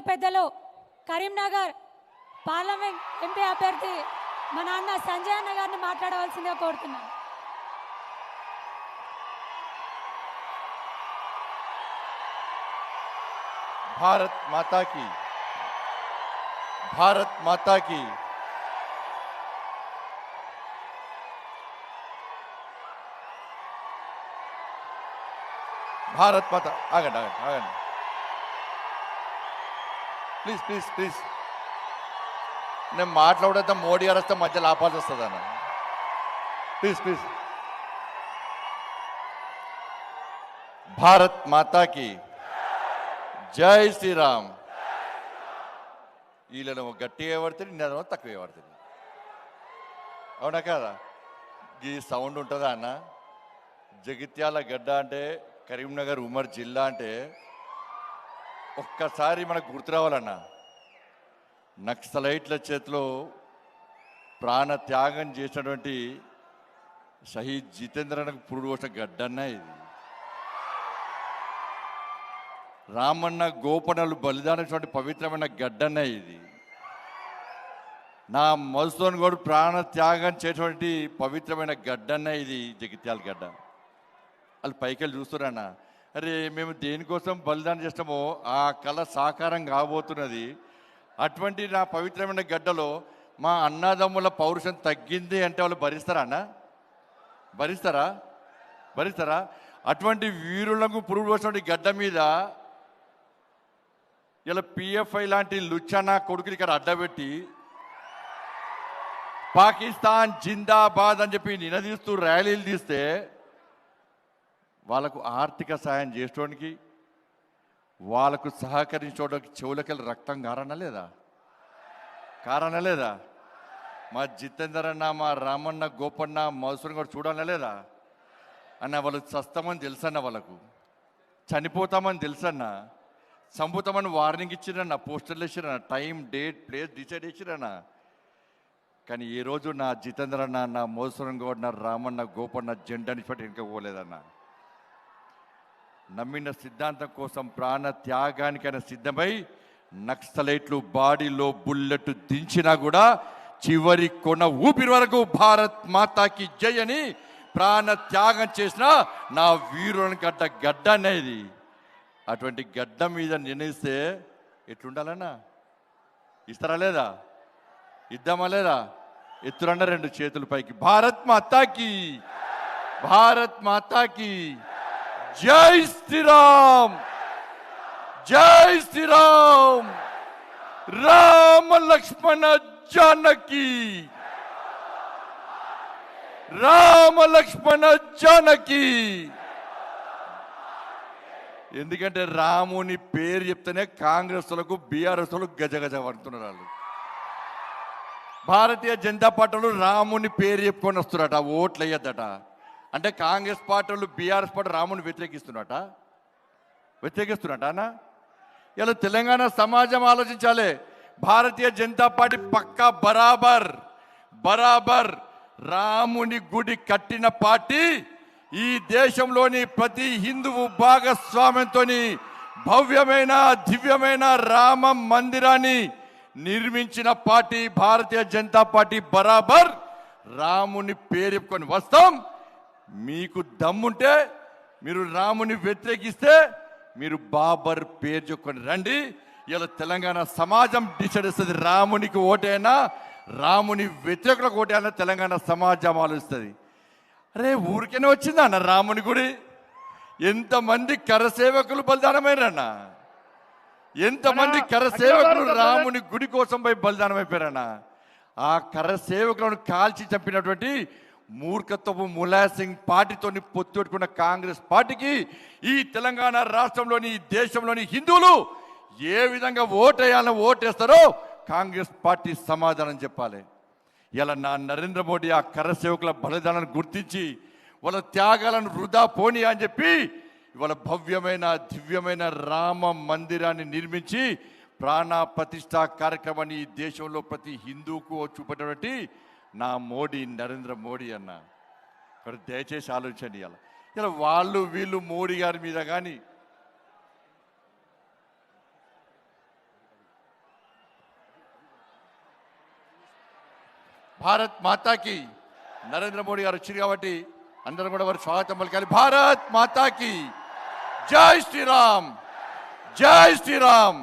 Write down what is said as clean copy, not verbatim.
పెద్దలు Karimnagar parliament MP అభ్యర్థి మా నాన్న సంజయ్ అన్న గారిని మాట్లాడవలసిందిగా కోరుతున్నాను. భారత్ మాతా కీ, భారత్ మాతా కీ. భారత్ మాత. ఆగండి ఆగండి ఆగండి, ప్లీజ్ ప్లీజ్ ప్లీజ్. నేను మాట్లాడేద్దాం, మోడీ గారు వస్తే మధ్యలో ఆపాల్సి వస్తుంది అన్న. Please please. భారత్ మాతాకి జై శ్రీరామ్. వీళ్ళను గట్టిగా పడుతుంది, నేను తక్కువ పడుతుంది. అవునా కదా? ఈ సౌండ్ ఉంటుందా అన్న? జగిత్యాల గడ్డ అంటే, కరీంనగర్ ఉమ్మడి జిల్లా అంటే ఒక్కసారి మనకు గుర్తు రావాలన్నా, నక్సలైట్ల చేతిలో ప్రాణ త్యాగం చేసినటువంటి షహీద్ జితేంద్రనకు పురుడు పోసిన గడ్డన్న ఇది. రామన్న గోపన్నలు బలిదానటువంటి పవిత్రమైన గడ్డన్న ఇది. నా మధుసూదన్ గౌడ్ ప్రాణ త్యాగం చేసినటువంటి పవిత్రమైన గడ్డన్న ఇది, జగిత్యాల గడ్డ. వాళ్ళు పైకెళ్ళి చూస్తున్నారన్న, అరే మేము దేనికోసం బలిదానం చేస్తామో ఆ కళ సాకారం కాబోతున్నది. అటువంటి నా పవిత్రమైన గడ్డలో మా అన్నదమ్ముల పౌరుషం తగ్గింది అంటే వాళ్ళు భరిస్తారా అన్న? భరిస్తారా? భరిస్తారా? అటువంటి వీరులకు పురుగు పోసినటువంటి గడ్డ మీద ఇలా పిఎఫ్ఐ లాంటి లుచ్చనా కొడుకులు ఇక్కడ అడ్డబెట్టి పాకిస్తాన్ జిందాబాద్ అని చెప్పి నినదీస్తూ ర్యాలీలు తీస్తే వాళ్ళకు ఆర్థిక సాయం చేసుకోవడానికి, వాళ్ళకు సహకరించడానికి చెవులకెళ్ళి రక్తం కారణ లేదా? కారణ లేదా? మా జితేందర్ అన్న, మా రామన్న, గోపన్న, మధుసూదన్ కూడా చూడాలనే లేదా అన్న? వాళ్ళు చస్తామని తెలుసన్న, వాళ్ళకు చనిపోతామని తెలుసన్న, చంపుతామని వార్నింగ్ ఇచ్చిరన్న, పోస్టర్లు ఇచ్చిరన్న, టైం డేట్ ప్లేస్ డిసైడ్ ఇచ్చిరన్న. కానీ ఈ రోజు నా జితేందర్ అన్న, నా మధుసూదన్ గౌడ్, నా రామన్న, గోపన్న జెండాని పట్టి ఇంకా పోలేదన్న. నమ్మిన సిద్ధాంతం కోసం ప్రాణ త్యాగానికైనా సిద్ధమై నక్సలైట్లు బాడీలో బుల్లెట్ దించినా కూడా చివరి కొన ఊపిరి వరకు భారత్ మాతాకి జై అని ప్రాణ త్యాగం చేసిన నా వీరుని గడ్డ అనేది. అటువంటి గడ్డ మీద నిర్ణయిస్తే ఎట్లుండాలన్నా? ఇస్తారా లేదా? ఇద్దామా లేదా? ఎత్తురన్న రెండు చేతుల పైకి. భారత్ మాతాకి, భారత్ మాతాకి జై శ్రీరామ్, జై శ్రీరామ్. రామ లక్ష్మణ జానకి, రామ లక్ష్మణ జానకి. ఎందుకంటే రాముని పేరు చెప్తేనే కాంగ్రెస్లకు, బీఆర్ఎస్ లకు గజగజ పడుతున్నారు వాళ్ళు. భారతీయ జనతా పార్టీలు రాముని పేరు చెప్పుకొని వస్తున్నారట, ఓట్లు వేయద్దట. అంటే కాంగ్రెస్ పార్టీలు, బీఆర్ఎస్ పార్టీ రాముని వ్యతిరేకిస్తున్నట అన్న. ఇలా తెలంగాణ సమాజం ఆలోచించాలి. భారతీయ జనతా పార్టీ పక్కా బరాబర్ రాముని గుడి కట్టిన పార్టీ. ఈ దేశంలోని ప్రతి హిందువు భాగస్వామ్యంతో భవ్యమైన దివ్యమైన రామ మందిరాన్ని నిర్మించిన పార్టీ భారతీయ జనతా పార్టీ. బరాబర్ రాముని పేరు చెప్పుకొని వస్తాం. మీకు దమ్ముంటే మీరు రాముని వ్యతిరేకిస్తే మీరు బాబర్ పేరు చెప్పుకొని రండి. ఇలా తెలంగాణ సమాజం డిసైడ్ చేస్తుంది. రామునికి ఓటైనా, రాముని వ్యతిరేకులకు ఓటైనా తెలంగాణ సమాజం ఆలోచిస్తుంది. అరే ఊరికైనా వచ్చిందా అన్న రాముని గుడి? ఎంతమంది కరసేవకులు బలిదానమైరన్నా? ఎంతమంది కరసేవకులు రాముని గుడి కోసం పోయి బలిదానం అయిపోయారన్నా? ఆ కరసేవకులను కాల్చి చంపినటువంటి మూర్ఖత్వపు ములాయం సింగ్ పార్టీతోని పొత్తు పెట్టుకున్న కాంగ్రెస్ పార్టీకి ఈ తెలంగాణ రాష్ట్రంలోని, ఈ దేశంలోని హిందువులు ఏ విధంగా ఓటేయాలని ఓటేస్తారో కాంగ్రెస్ పార్టీ సమాధానం చెప్పాలి. ఇలా నా నరేంద్ర మోడీ ఆ కరసేవకుల బలిదానాన్ని గుర్తించి వాళ్ళ త్యాగాలను వృధా పోనీ అని చెప్పి ఇవాళ భవ్యమైన దివ్యమైన రామ మందిరాన్ని నిర్మించి ప్రాణ ప్రతిష్ఠా కార్యక్రమాన్ని ఈ దేశంలో ప్రతి హిందువుకు చూపేటువంటి నా మోడీ, నరేంద్ర మోడీ అన్న. ఇక్కడ దయచేసి ఆలోచించండి. ఇలా వాళ్ళు వీళ్ళు మోడీ గారి మీద కానీ భారత్ మాతాకి. నరేంద్ర మోడీ గారు వచ్చారు కాబట్టి అందరం కూడా వారి స్వాగతం పలకాలి. భారత్ మాతాకి జై శ్రీరామ్, జై శ్రీరామ్.